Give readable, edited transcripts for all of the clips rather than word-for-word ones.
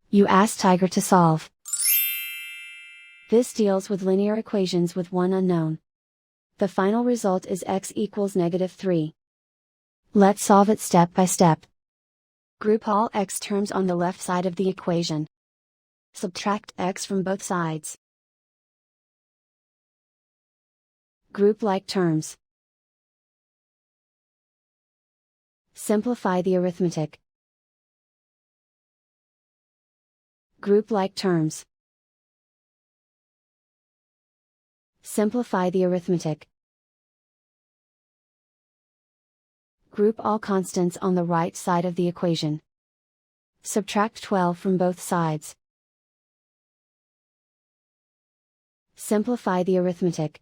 You ask Tiger to solve. This deals with linear equations with one unknown. The final result is x equals -3. Let's solve it step by step. Group all x terms on the left side of the equation. Subtract x from both sides. Group like terms. Simplify the arithmetic. Group like terms. Simplify the arithmetic. Group all constants on the right side of the equation. Subtract 12 from both sides. Simplify the arithmetic.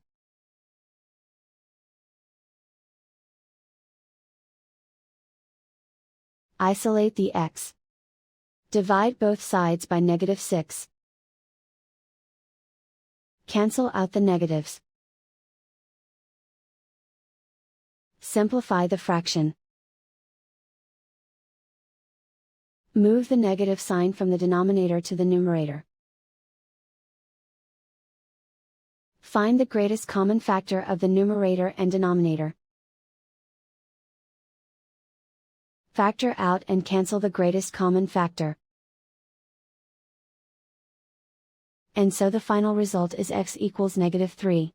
Isolate the x. Divide both sides by -6. Cancel out the negatives. Simplify the fraction. Move the negative sign from the denominator to the numerator. Find the greatest common factor of the numerator and denominator. Factor out and cancel the greatest common factor. And so the final result is x equals -3.